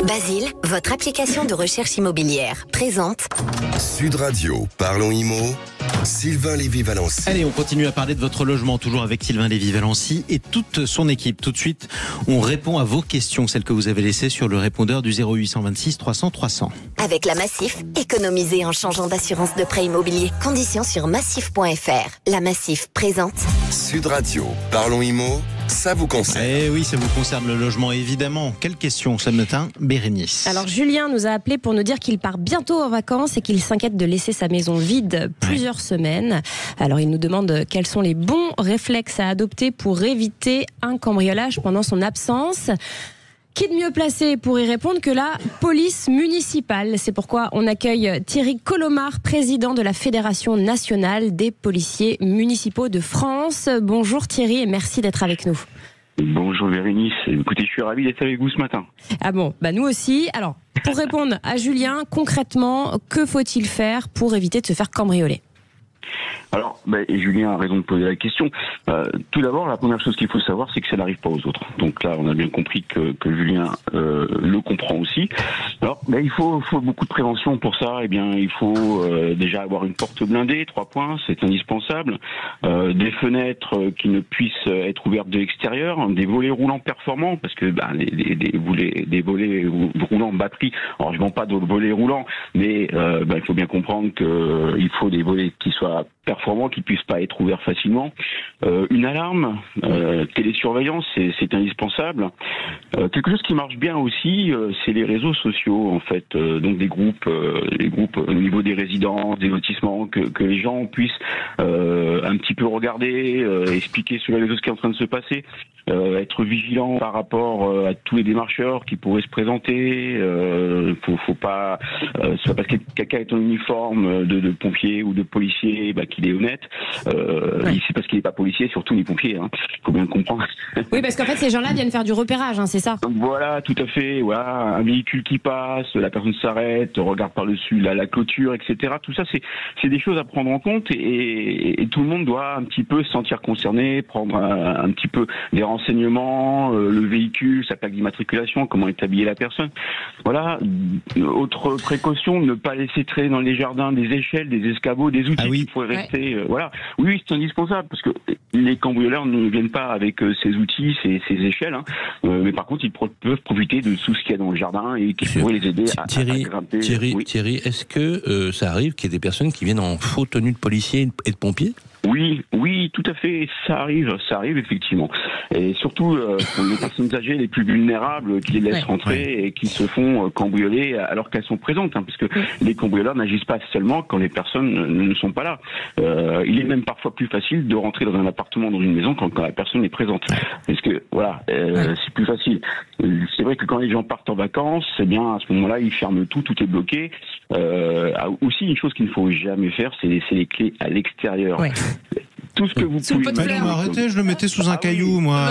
Basile, votre application de recherche immobilière, présente Sud Radio, parlons IMO, Sylvain Lévy-Valency. Allez, on continue à parler de votre logement, toujours avec Sylvain Lévy-Valency et toute son équipe. Tout de suite, on répond à vos questions, celles que vous avez laissées sur le répondeur du 0826 300 300. avec la Massif. Économisez en changeant d'assurance de prêt immobilier. Conditions sur massif.fr. La Massif présente Sud Radio, parlons IMO, ça vous concerne. Eh oui, ça vous concerne le logement, évidemment. Quelle question ce matin, Bérénice? Alors Julien nous a appelé pour nous dire qu'il part bientôt en vacances et qu'il s'inquiète de laisser sa maison vide plusieurs semaines. Alors il nous demande quels sont les bons réflexes à adopter pour éviter un cambriolage pendant son absence. Qui de mieux placé pour y répondre que la police municipale? C'est pourquoi on accueille Thierry Colomard, président de la Fédération nationale des policiers municipaux de France. Bonjour Thierry et merci d'être avec nous. Bonjour Bérénice, écoutez, je suis ravi d'être avec vous ce matin. Ah bon, nous aussi. Alors, pour répondre à Julien, concrètement, que faut-il faire pour éviter de se faire cambrioler ? Alors, et Julien a raison de poser la question. Tout d'abord, la première chose qu'il faut savoir, c'est que ça n'arrive pas aux autres. Donc là, on a bien compris que Julien le comprend aussi. Alors, il faut beaucoup de prévention pour ça. Eh bien, il faut déjà avoir une porte blindée, 3 points, c'est indispensable. Des fenêtres qui ne puissent être ouvertes de l'extérieur, des volets roulants performants, parce que des volets roulants batterie. Alors, je vends pas de volets roulants, mais il faut bien comprendre que il faut des volets qui soient performants, qui puissent pas être ouverts facilement. Une alarme, télésurveillance, c'est indispensable. Quelque chose qui marche bien aussi, c'est les réseaux sociaux en fait. Donc des groupes au niveau des résidences, des lotissements, que les gens puissent un petit peu regarder, expliquer sur les réseaux ce qui est en train de se passer. Être vigilant par rapport à tous les démarcheurs qui pourraient se présenter. Faut pas, c'est pas parce que quelqu'un est en uniforme de pompier ou de policier qu'il est honnête. C'est parce qu'il n'est pas policier, surtout ni pompier. Faut bien le comprendre. Oui, parce qu'en fait, ces gens-là viennent faire du repérage, c'est ça. Voilà, tout à fait. Voilà, un véhicule qui passe, la personne s'arrête, regarde par-dessus la clôture, etc. Tout ça, c'est des choses à prendre en compte et tout le monde doit un petit peu se sentir concerné, prendre un petit peu des renseignements, le véhicule, sa plaque d'immatriculation, comment est habillée la personne. Voilà. Autre précaution, ne pas laisser traîner dans les jardins des échelles, des escabeaux, des outils qui pourraient rester. Voilà. Oui, c'est indispensable parce que les cambrioleurs ne viennent pas avec ces outils, ces échelles, mais par contre, ils peuvent profiter de tout ce qu'il y a dans le jardin et qui pourrait les aider à grimper. Thierry, est-ce que ça arrive qu'il y ait des personnes qui viennent en faux tenue de policier et de pompier ? Oui, tout à fait, ça arrive effectivement. Et surtout pour les personnes âgées les plus vulnérables qui les laissent rentrer et qui se font cambrioler alors qu'elles sont présentes, parce que les cambrioleurs n'agissent pas seulement quand les personnes ne sont pas là. Il est même parfois plus facile de rentrer dans un appartement, dans une maison quand la personne est présente. Parce que c'est plus facile. C'est vrai que quand les gens partent en vacances, à ce moment-là, ils ferment tout est bloqué. Aussi, une chose qu'il ne faut jamais faire, c'est laisser les clés à l'extérieur. Tout ce que vous pouvez. Arrêtez, je le mettais sous un caillou, moi.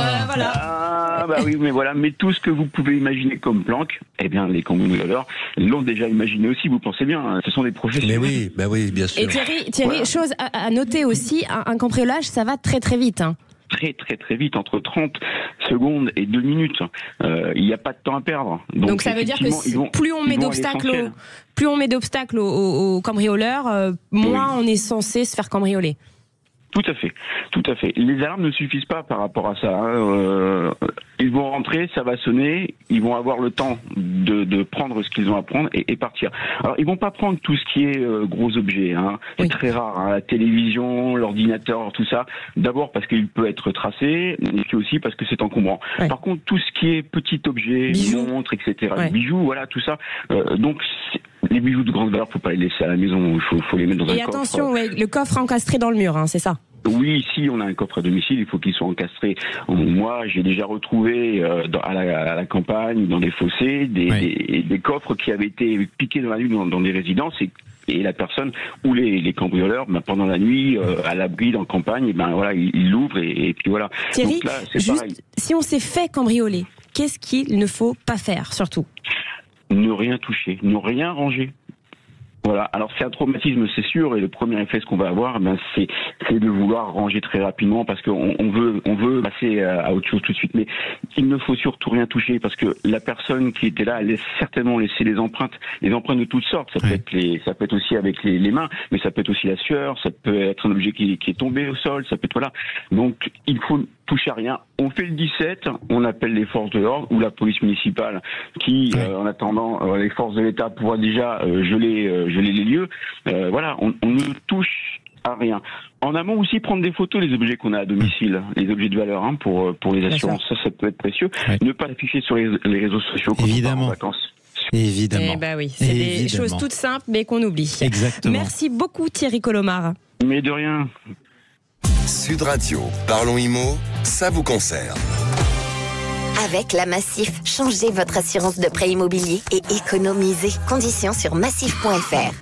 Mais tout ce que vous pouvez imaginer comme planque, les cambrioleurs l'ont déjà imaginé aussi. Vous pensez bien, ce sont des professionnels. Mais oui, bien sûr. Et Thierry, chose à noter aussi, un cambriolage, ça va très très vite. Très très très vite, entre 30 secondes et 2 minutes. Il n'y a pas de temps à perdre. Donc ça veut dire que plus on met d'obstacles aux cambrioleurs, moins on est censé se faire cambrioler. Tout à fait. Les alarmes ne suffisent pas par rapport à ça. Ils vont rentrer, ça va sonner, ils vont avoir le temps de prendre ce qu'ils ont à prendre et partir. Alors, ils vont pas prendre tout ce qui est gros objets. C'est très rare. La télévision, l'ordinateur, tout ça. D'abord parce qu'il peut être tracé, et puis aussi parce que c'est encombrant. Par contre, tout ce qui est petit objet, montres, etc., bijoux, voilà, tout ça. Donc, les bijoux de grande valeur, faut pas les laisser à la maison. Il faut les mettre dans un coffre. Et attention, le coffre encastré dans le mur, c'est ça. Oui, si on a un coffre à domicile, il faut qu'il soit encastré. Moi, j'ai déjà retrouvé à la campagne, dans des fossés, des coffres qui avaient été piqués dans la nuit dans des résidences et la personne ou les cambrioleurs, pendant la nuit, à l'abri dans la campagne, ils l'ouvrent et puis voilà. Thierry, donc là, c'est pareil. Si on s'est fait cambrioler, qu'est-ce qu'il ne faut pas faire surtout ? Ne rien toucher, ne rien ranger. Voilà, alors c'est un traumatisme, c'est sûr, et le premier réflexe qu'on va avoir, c'est de vouloir ranger très rapidement parce qu'on veut passer à autre chose tout de suite. Mais il ne faut surtout rien toucher parce que la personne qui était là, elle laisse certainement laisser des empreintes de toutes sortes. Ça peut être aussi avec les mains, mais ça peut être aussi la sueur, ça peut être un objet qui est tombé au sol, ça peut être voilà. Donc il faut toucher à rien. On fait le 17, on appelle les forces de l'ordre ou la police municipale qui, en attendant les forces de l'État, pourra déjà geler les lieux. Voilà, on ne touche à rien. En amont aussi, prendre des photos des objets qu'on a à domicile, les objets de valeur pour les assurances, ça peut être précieux. Ne pas l'afficher sur les réseaux sociaux quand on part en vacances. Évidemment. Eh ben oui, c'est des choses toutes simples mais qu'on oublie. Exactement. Merci beaucoup Thierry Colomar. Mais de rien. Sud Radio, Parlons Immo, ça vous concerne. Avec la Massif, changez votre assurance de prêt immobilier et économisez. Conditions sur massif.fr.